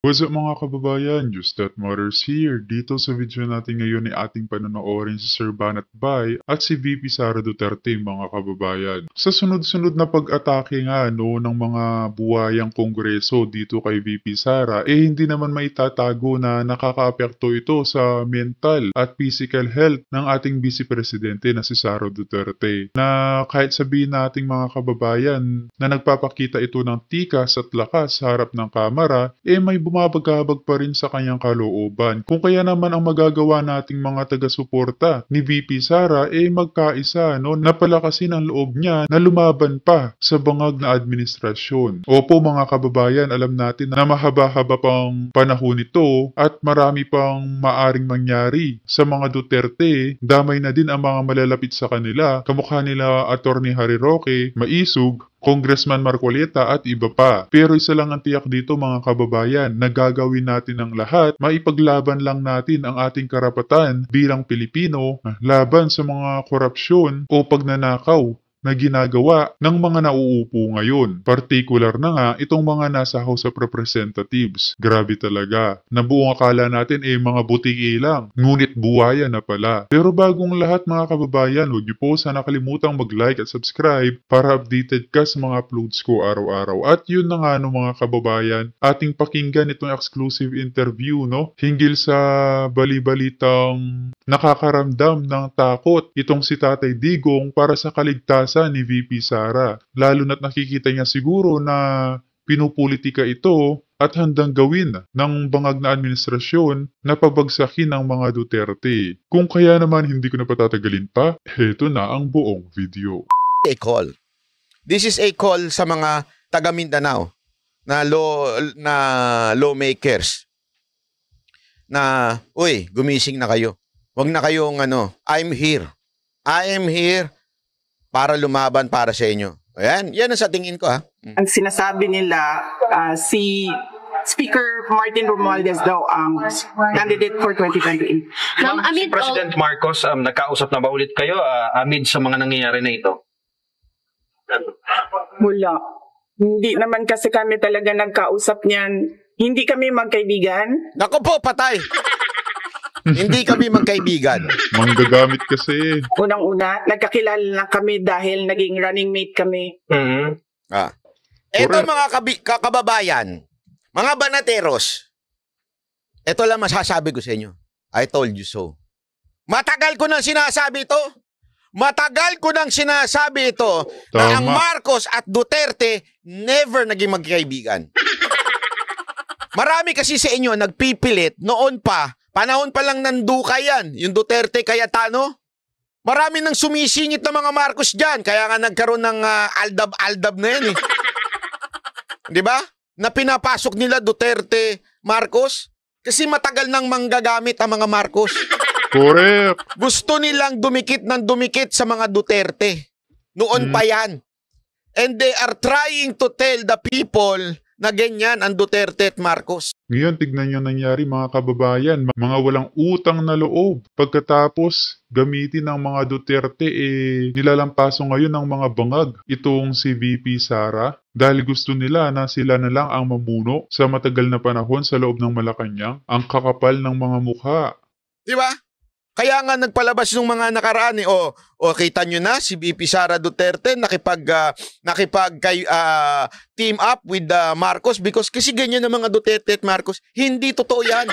What's up mga kababayan? Just That Matters here. Dito sa video natin ngayon ay ating panonoorin si Sir Banat Bay at si VP Sara Duterte mga kababayan. Sa sunod-sunod na pag-atake nga ng mga buhayang kongreso dito kay VP Sara, hindi naman maitatago na nakakaapekto ito sa mental at physical health ng ating Vice Presidente na si Sara Duterte. Na kahit sabihin nating mga kababayan na nagpapakita ito ng tikas at lakas sa harap ng kamera, may bumabagabag pa rin sa kanyang kalooban. Kung kaya naman ang magagawa nating mga taga-suporta ni VP Sara magkaisa, napalakasin ang loob niya na lumaban pa sa bangag na administrasyon. Opo mga kababayan, alam natin na mahaba-haba pang panahon ito at marami pang maaring mangyari sa mga Duterte. Damay na din ang mga malalapit sa kanila, kamukha nila Attorney Harry Roque, Maisog, Congressman Marcoleta at iba pa. Pero isa lang ang tiyak dito mga kababayan, na gagawin natin ang lahat, maipaglaban lang natin ang ating karapatan bilang Pilipino laban sa mga korupsyon o pagnanakaw na ginagawa ng mga nauupo ngayon. Partikular na nga itong mga nasa House of Representatives. Grabe talaga. Na buong akala natin mga butiki lang. Ngunit buwaya na pala. Pero bagong lahat mga kababayan, huwag niyo po sana kalimutang mag-like at subscribe para updated ka sa mga uploads ko araw-araw. At yun na nga mga kababayan, ating pakinggan itong exclusive interview hinggil sa bali-balitang nakakaramdam ng takot itong si Tatay Digong para sa kaligtasan ni VP Sara. Lalo na't nakikita niya siguro na pinupolitika ito at handang gawin ng bangag na administrasyon na pabagsakin ng mga Duterte. Kung kaya naman hindi ko na patatagalin pa, heto na ang buong video. A call. This is a call sa mga taga Mindanao na lawmakers na, uy, gumising na kayo. Huwag na kayong I'm here. I am here para lumaban para sa inyo. Ayan, yan ang sa tingin ko ha. Ang sinasabi nila, si Speaker Martin Romualdez daw ang candidate for 2028. Si President Marcos, nagkausap na ba ulit kayo amid sa mga nangyayari na ito? Wala. Hindi naman kasi kami talaga nagkausap niyan. Hindi kami magkaibigan. Naku po, patay! Hindi kami magkaibigan. Manggagamit kasi. Unang-una, nagkakilala lang kami dahil naging running mate kami. Ito mga kababayan, mga banateros, ito lang masasabi ko sa inyo. I told you so. Matagal ko nang sinasabi ito. Matagal ko nang sinasabi ito na ang Marcos at Duterte never naging magkaibigan. Marami kasi sa inyo nagpipilit noon pa, panahon pa lang nanduka yan, yung Duterte Cayetano. Marami nang sumisingit na mga Marcos dyan, kaya nga nagkaroon ng aldab-aldab na yan eh. Di ba? Na pinapasok nila Duterte, Marcos, kasi matagal nang manggagamit ang mga Marcos. Correct. Gusto nilang dumikit ng dumikit sa mga Duterte. Noon pa yan. And they are trying to tell the people na ganyan ang Duterte at Marcos. Ngayon, tignan nyo nangyari mga kababayan, mga walang utang na loob. Pagkatapos gamitin ng mga Duterte, nilalampaso ngayon ng mga bangag itong si VP Sara dahil gusto nila na sila na lang ang mamuno sa matagal na panahon sa loob ng Malacanang. Ang kakapal ng mga mukha. Di ba? Kaya nga nagpalabas ng mga nakaraan kita nyo na si VP Sara Duterte nakipag team up with Marcos because kasi ganyan ang mga Duterte at Marcos. Hindi totoo yan.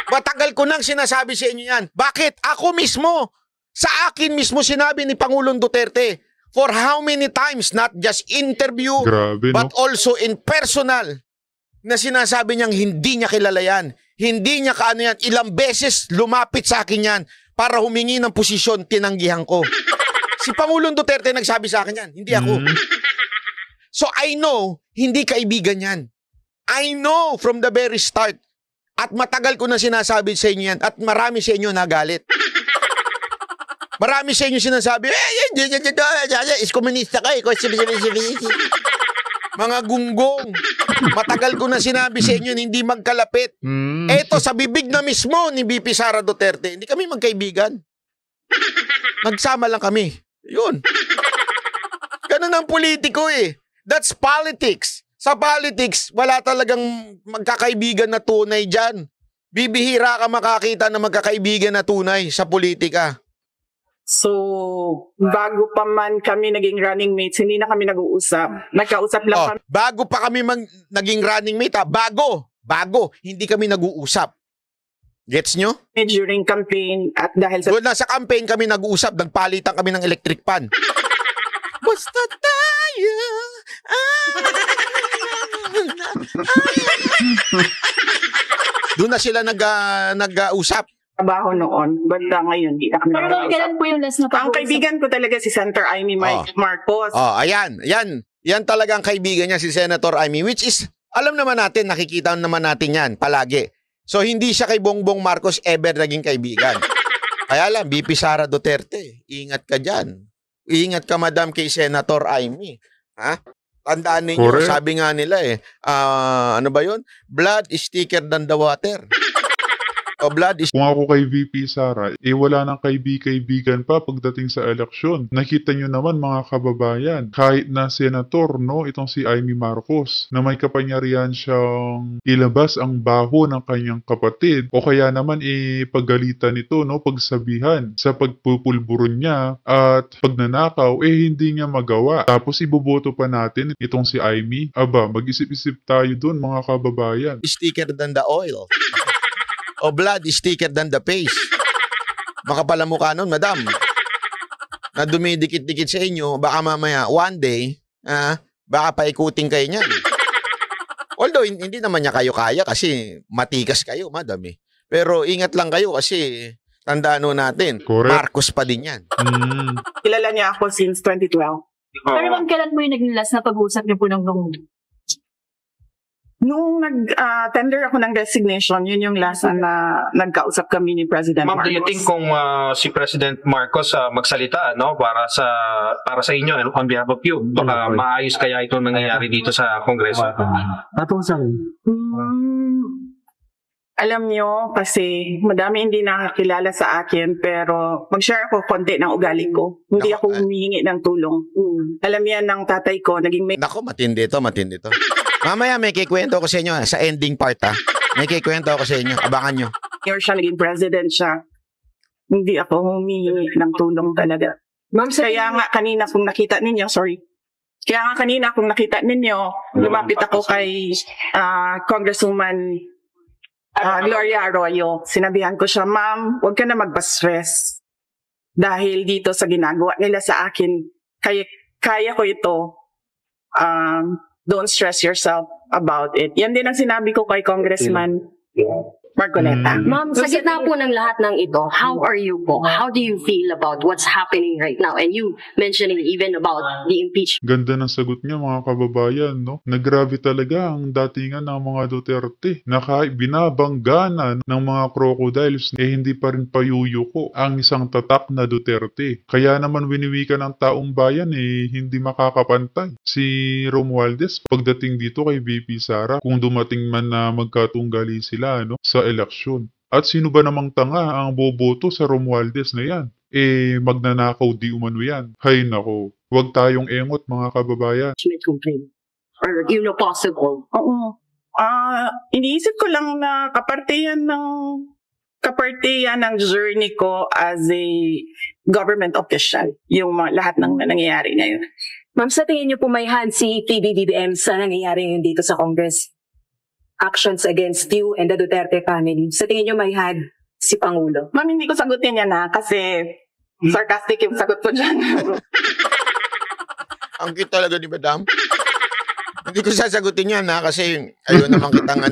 Matagal ko nang sinasabi sa inyo yan. Bakit? Ako mismo, sa akin mismo sinabi ni Pangulong Duterte for how many times, not just interview, Grabe, but also in personal, na sinasabi niyang hindi niya kilala yan. Hindi niya kaano yan. Ilang beses lumapit sa akin yan para humingi ng posisyon, tinanggihan ko. Si Pangulong Duterte nagsabi sa akin yan, hindi ako. So I know, hindi kaibigan yan. I know from the very start. At matagal ko na sinasabi sa inyo yan at marami sa inyo nagalit. Marami sa inyo sinasabi, is-komunista ka, mga gunggong. Matagal ko na sinabi sa inyo, hindi magkalapit. Eto, sa bibig na mismo ni VP Sara Duterte, hindi kami magkaibigan. Nagsama lang kami. Yun. Ganun ang politiko eh. That's politics. Sa politics, wala talagang magkakaibigan na tunay dyan. Bibihira ka makakita ng magkakaibigan na tunay sa politika. So, bago pa man kami naging running mates, hindi na kami nag-uusap. Nagkausap lang kami. Bago pa kami naging running mate, bago, hindi kami nag-uusap. Gets nyo? During campaign at dahil sa Doon na sa campaign kami nag-uusap, nagpalitan kami ng electric pan. Basta tayo. Doon na sila nag-usap. trabaho noon, banda ngayon, di na kami Pero kailan po yung last na Ang kaibigan ko talaga si Senator Amy Marcos. Ayan. Yan talaga ang kaibigan niya, si Senator Amy, which is, alam naman natin, nakikita naman natin yan palagi. So, hindi siya kay Bongbong Marcos ever naging kaibigan. Kaya lang, BP Sara Duterte, ingat ka dyan. Ingat ka, madam, kay Senator Amy. Ha? Tandaan ninyo, Correct. sabi nga nila ano ba yun? Blood is thicker than the water. O blood is... Kung ako kay VP Sara, wala nang kaibigan pa pagdating sa eleksyon. Nakita nyo naman mga kababayan, kahit na senator, no, itong si Amy Marcos, na may kapangyarihan siyang ilabas ang baho ng kanyang kapatid, o kaya naman pagalitan ito, no, pagsabihan sa pagpupulburon niya at pagnanakaw, hindi niya magawa. Tapos iboboto pa natin itong si Amy. Aba, mag-isip-isip tayo dun mga kababayan. is thicker than the oil. O blood is thicker than the paste. Makapala mukha nun, madam. Na dumidikit-dikit sa inyo, baka mamaya, one day, baka paikutin kayo niyan. Although, hindi naman niya kayo kaya kasi matikas kayo, madam eh. Pero ingat lang kayo kasi tandaan nun natin, Correct. Marcos pa din yan. Kilala niya ako since 2012. Pero ma'am, kailan po yung naging last na pag-uusap niyo po ng Nung nag-tender ako ng resignation, yun yung last na nagkausap kami ni President Ma'am, Marcos. do you think kung si President Marcos magsalita para sa inyo and on behalf of you, baka maayos kaya itong nangyayari dito sa Kongreso? Alam nyo, kasi madami hindi nakakilala sa akin, pero mag-share ako konti ng ugali ko. Hindi Nako, ako humihingi ng tulong. Alam yan ng tatay ko, naging may Nako, matindi to. Mamaya may kikwento ko sa inyo sa ending part May kikwento ko sa inyo. Abangan nyo. mayor siya, naging president siya. Hindi ako humihingi ng tulong talaga. Ma'am, Kaya nga kanina kung nakita ninyo, lumapit ako kay Congresswoman Gloria Arroyo. Sinabihan ko siya, ma'am, huwag ka na magpa-stress. Dahil dito sa ginagawa nila sa akin, kaya ko ito. Don't stress yourself about it. Yan din ang sinabi ko kay Congressman Marcoleta. Ma'am, sa gitna po ng lahat ng ito, how are you po? How do you feel about what's happening right now? And you mentioning even about the impeachment. Ganda ng sagot niya mga kababayan, no? Nagrabe talaga ang datingan ng mga Duterte na kahit binabangganan ng mga crocodiles, hindi pa rin payuyuko ang isang tatak na Duterte. Kaya naman winiwika ng taong bayan hindi makakapantay. Si Romualdez, pagdating dito kay VP Sara, kung dumating man na magkatunggali sila, no, sa eleksyon. At sino ba namang tanga ang boboto sa Romualdez na yan? Magnanakaw di umano yan. Hay nako, huwag tayong engot mga kababayan. Complaint? Or possible? Oo. Iniisip ko lang na kapartihan ng journey ko as a government official, yung lahat ng nangyayari ngayon. Ma'am, sa tingin niyo po may hand si PBBM sa nangyayari ngayon dito sa Congress? Actions against you and the Duterte family. Sa tingin niyo may hand si Pangulo? Ma'am, hindi ko sagutin yan kasi sarcastic yung sagot ko dyan. Ang cute talaga ni madam. Hindi ko sasagutin yan kasi ayun naman kitang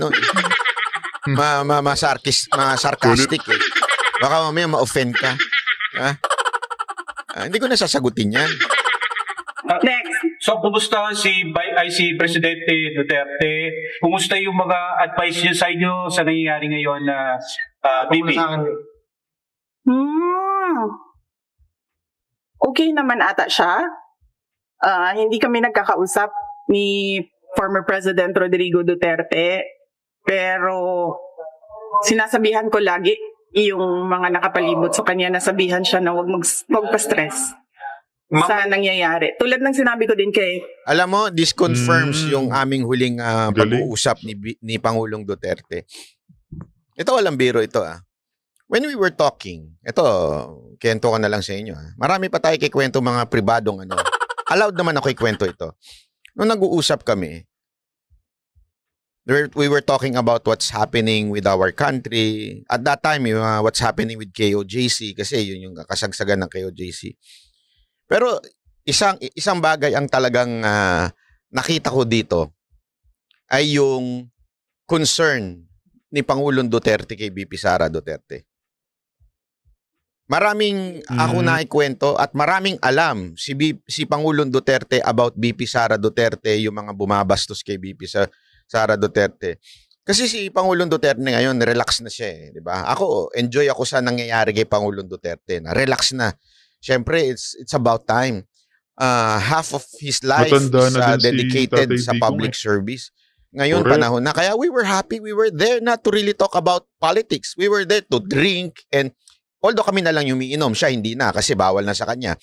sarcastic eh. Baka mamaya ma-offend ka. Hindi ko na sasagutin yan. Next. So, kumusta si Presidente Duterte? Kumusta yung mga advice niyo sa inyo sa nangyayari ngayon na BP? Okay naman ata siya. Hindi kami nagkakausap ni former President Rodrigo Duterte. Pero sinasabihan ko lagi yung mga nakapalibot sa kanya, nasabihan siya na huwag magpa-stress. sa nangyayari. Tulad ng sinabi ko din kay Alam mo, this confirms yung aming huling Galing. pag-uusap ni Pangulong Duterte. Ito walang biro ito When we were talking, ito, kwento ko na lang sa inyo Marami pa tayo kikwento mga pribadong Allowed naman ako ikwento ito. Nung nag-uusap kami, we were talking about what's happening with our country. At that time, what's happening with KOJC kasi yun yung kasagsagan ng KOJC. Pero isang bagay ang talagang nakita ko dito ay yung concern ni Pangulong Duterte kay BP Sara Duterte. Maraming ako naikwento at maraming alam si Pangulong Duterte about BP Sara Duterte, yung mga bumabastos kay BP Sara Duterte. Kasi si Pangulong Duterte ngayon, relax na siya di ba? Ako, enjoy ako sa nangyayari kay Pangulong Duterte. Relax na. Siyempre, it's about time. Half of his life Matanda is na din si dedicated Tatay sa Digong public service. Ngayon, Correct. panahon na. Kaya we were happy. We were there not to really talk about politics. We were there to drink and although kami na lang yung umiinom, siya hindi na kasi bawal na sa kanya.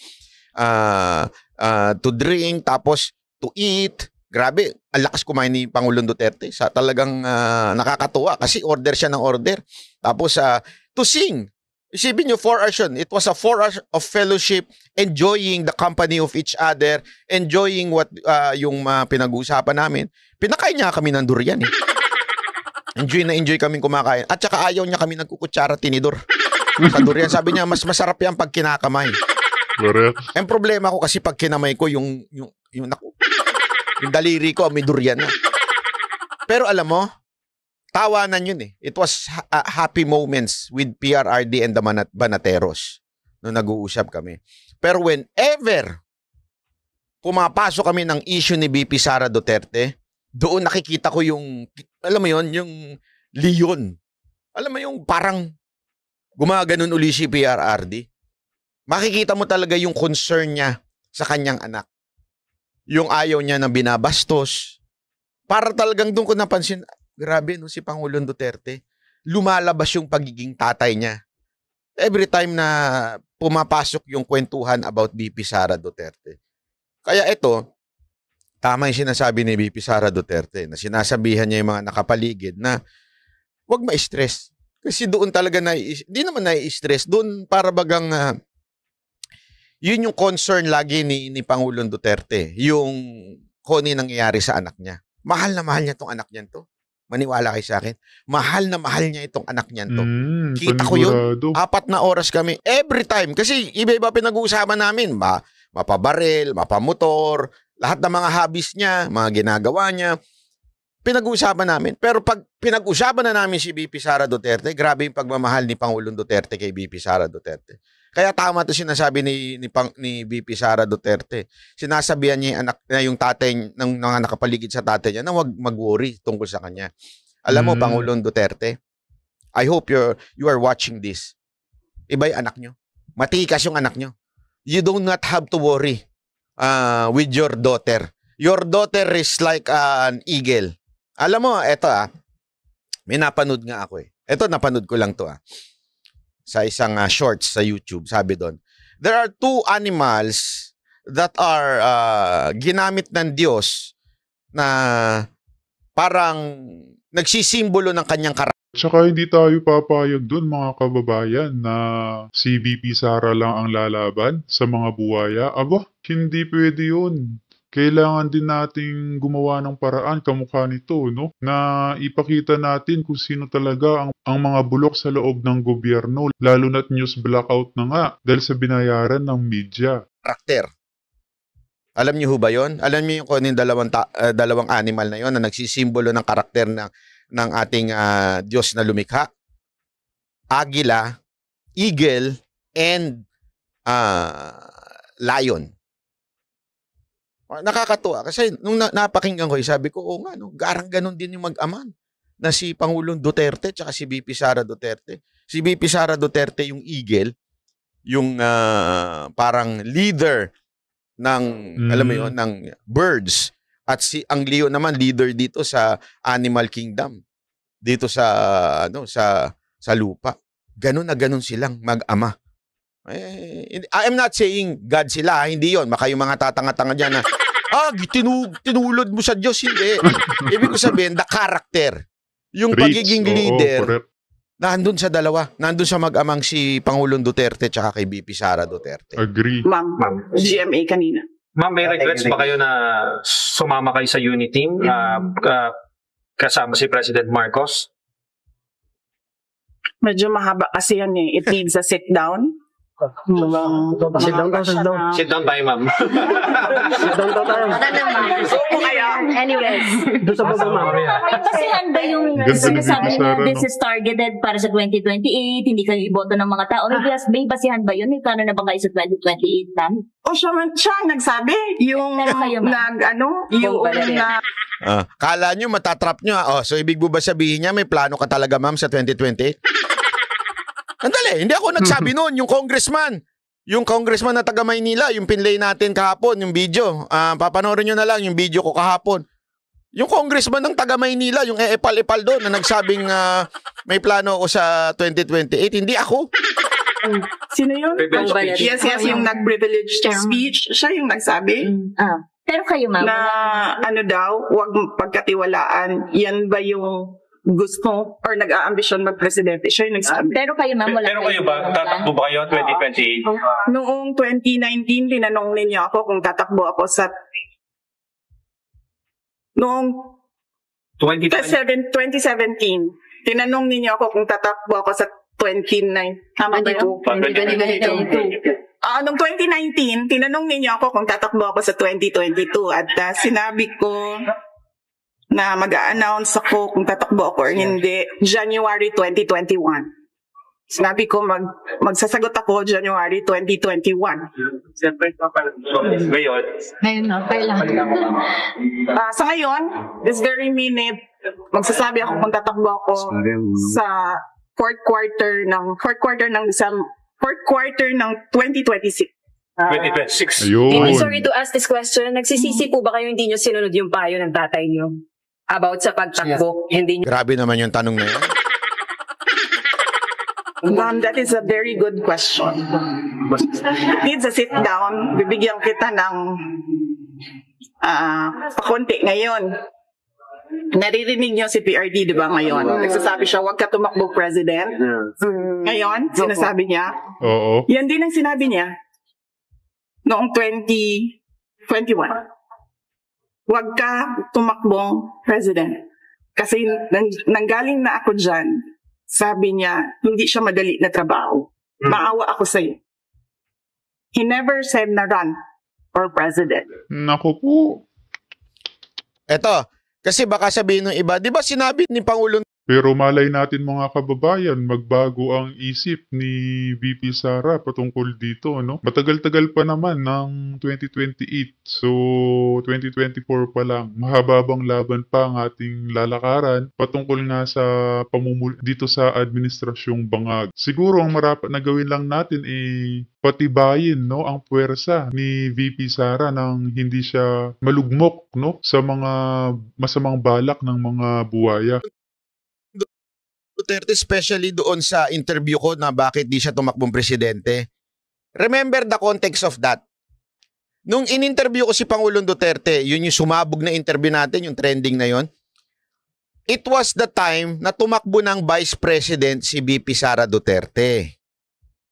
To drink, tapos to eat. Grabe, ang lakas kumain ni Pangulong Duterte. Talagang nakakatuwa kasi order siya ng order. Tapos to sing. Isipin nyo, 4 hours yun. It was a 4 hours of fellowship, enjoying the company of each other, enjoying what yung pinag-uusapan namin. Pinakain niya kami ng durian Enjoy na enjoy kaming kumakain. At saka ayaw niya kami nagkukutsara tinidor. Sa durian, sabi niya, mas masarap yan pag kinakamay. Correct. Ang problema ko kasi pag kinamay ko, yung daliri ko, may durian na. Pero alam mo, tawanan yun It was happy moments with PRRD and the Banateros nung nag-uusap kami. Pero whenever pumapasok kami ng issue ni BP Sara Duterte, doon nakikita ko yung, alam mo yun, yung leon. Alam mo yung parang gumaganon uli si PRRD. Makikita mo talaga yung concern niya sa kanyang anak. Yung ayaw niya na binabastos. Para talagang doon ko napansin, grabe si Pangulong Duterte. Lumalabas yung pagiging tatay niya. Every time na pumapasok yung kwentuhan about BP Sara Duterte. Kaya ito, tama yung sinasabi ni BP Sara Duterte na sinasabihan niya yung mga nakapaligid na huwag ma-stress. Kasi doon talaga di naman na-stress. Doon para bagang yun yung concern lagi ni Pangulong Duterte. Yung kung ano nangyayari sa anak niya. Mahal na mahal niya itong anak niya to. Maniwala kayo sa akin. Mahal na mahal niya itong anak niya to. Kita ko yun. 4 na oras kami. Every time. Kasi iba-iba pinag-uusapan namin. Mapabaril, mapamotor, lahat ng mga hobbies niya, mga ginagawa niya. Pinag-uusapan namin. Pero pag pinag-usapan na namin si BP Sara Duterte, grabe yung pagmamahal ni Pangulong Duterte kay BP Sara Duterte. Kaya tama to sinasabi ni BP Sara Duterte. Sinasabihan niya yung tatay ng mga nakapaligid sa tatay niya na huwag mag-worry tungkol sa kanya. Alam mo, Pangulong Duterte, I hope you are watching this. Iba yung anak nyo. Matikas yung anak nyo. You do not have to worry with your daughter. Your daughter is like an eagle. Alam mo, eto may napanood nga ako Eto, napanood ko lang to sa isang shorts sa YouTube. Sabi doon, there are 2 animals that are ginamit ng Diyos na parang nagsisimbolo ng kanyang karakter. Tsaka hindi tayo papayag dun mga kababayan na si BP Sara lang ang lalaban sa mga buwaya. Aba, hindi pwede yun. Kailangan din nating gumawa ng paraan kamukha nito, no? Na ipakita natin kung sino talaga ang mga bulok sa loob ng gobyerno, lalo na't news blackout na nga dahil sa binayaran ng media. Alam niyo ho ba yon? Alam niyo yung kung ano yung dalawang animal na yon na nagsisimbolo ng karakter ng ating Diyos na lumikha? Agila, eagle, and lion. Nakakatuwa kasi nung napakinggan ko, sabi ko, oo nga, no, garang ganon din yung mag-aman na si Pangulong Duterte tsaka si BP Sara Duterte. Si BP Sara Duterte yung eagle, yung parang leader ng, alam mo yun, ng birds. At ang Leo naman, leader dito sa Animal Kingdom. Dito sa, sa lupa. Ganon na ganon silang mag-ama. I'm not saying God sila, hindi yon. Baka yung mga tatanga-tanga dyan na, tinulod mo sa Diyos, hindi. Ibig ko sabihin, the character. Yung pagiging leader, correct. nandun sa dalawa. Nandun sa mag-amang si Pangulong Duterte tsaka kay BP Sara Duterte. Agree. Ma'am, GMA kanina. Ma'am, may regrets ba kayo na sumama kayo sa unit team kasama si President Marcos? Medyo mahaba kasi yan eh. It needs a sit down. Sit down tayo. Sit down tayo, ma'am. Sit down tayo. Anyways. Doon sa baba, ma'am. May basihan ba yung Ganda sinasabi ni Bibi Sara, na this no? is targeted para sa 2028, hindi kayo iboto ng mga tao? May basihan ba yun? May plano na ba kayo sa 2028, ma'am? O siya ang nagsabi. Yung Pero kayo, ma'am. yung na Kala nyo, matatrap nyo. So ibig mo ba sabihin niya, may plano ka talaga, ma'am, sa 2028? Andali, hindi ako nagsabi noon. Yung congressman na taga Maynila, yung pinlay natin kahapon, yung video. Papanoorin nyo na lang yung video ko kahapon. Yung congressman ng taga Maynila, yung epal-epal doon na nagsabing may plano ako sa 2028, hindi ako. sino yun? Privilege speech. Yes, yung nag-privilege speech. Siya yung nagsabi Pero kayo, ma'am, na huwag pagkatiwalaan. Yan ba yung gusto or nag-aambisyon mag-presidente? Siya yung nagsabi. pero kayo, ma'am, wala Pero kayo ba, tatakbo ba kayo 2028? Noong 2019, tinanong ninyo ako kung tatakbo ako sa noong 2020? 2017, tinanong ninyo ako kung tatakbo ako sa 2019. Tama ba yun? 2022. Noong 2019, tinanong ninyo ako kung tatakbo ako sa 2022 at sinabi ko na mag-a-announce ako kung tatakbo ako or hindi January 2021. Sinabi ko magsasagot ako January 2021. Ngayon? Ngayon na, kailangan. Sa ngayon, this very minute, magsasabi ako kung tatakbo ako sa fourth quarter ng 2026. 2026. Ayun. Sorry to ask this question. Nagsisisi po ba kayo hindi nyo sinunod yung payo ng tatay nyo? About sa pagtakbo, hindi nyo. Grabe naman yung tanong na yan. Ma'am, that is a very good question. It needs a sit down. Bibigyan kita ng pakunti ngayon. Naririnig niyo si PRD, di ba, ngayon? Nagsasabi siya, huwag ka tumakbo, President. Ngayon, sinasabi niya. Oo. Yan din ang sinabi niya noong 2021. Huwag ka tumakbong President. Kasi nanggaling na ako dyan, sabi niya, hindi siya madali na trabaho. Maawa ako sa'yo. He never said na run for President. Naku po. Eto, kasi baka sabihin ng iba, di ba sinabi ni Pangulong Pero malay natin mga kababayan, magbago ang isip ni VP Sara patungkol dito, no? Matagal-tagal pa naman ng 2028. So, 2024 pa lang. Mahababang laban pa ang ating lalakaran patungkol nga sa dito sa administrasyong bangag. Siguro ang marapat na gawin lang natin patibayin, no, ang puwersa ni VP Sara nang hindi siya malugmok, no, sa mga masamang balak ng mga buwaya. Duterte, especially doon sa interview ko na bakit di siya tumakbong presidente. Remember the context of that. Nung in-interview ko si Pangulong Duterte, yun yung sumabog na interview natin, yung trending na yun. It was the time na tumakbo ng Vice President si VP Sara Duterte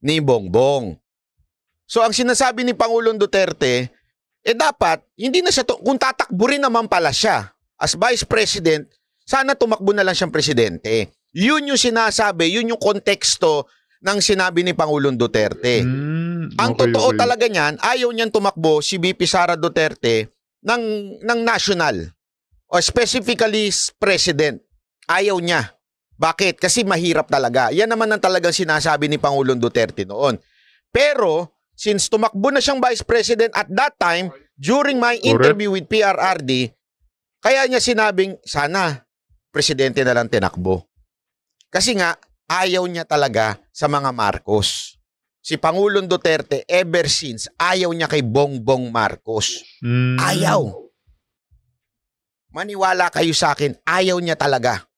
ni Bongbong. So ang sinasabi ni Pangulong Duterte, dapat, hindi na siya, kung tatakbo rin naman pala siya as Vice President, sana tumakbo na lang siyang presidente. Yun yung sinasabi, yun yung konteksto ng sinabi ni Pangulong Duterte. Ang totoo talaga niyan, ayaw niyan tumakbo si VP Sara Duterte ng national o specifically president. Ayaw niya. Bakit? Kasi mahirap talaga. Yan naman ang talagang sinasabi ni Pangulong Duterte noon. Pero, since tumakbo na siyang vice president at that time, during my interview with PRRD, kaya niya sinabing, sana, presidente na lang tinakbo. Kasi nga, ayaw niya talaga sa mga Marcos. Si Pangulong Duterte, ever since, ayaw niya kay Bongbong Marcos. Ayaw. Maniwala kayo sa akin, ayaw niya talaga.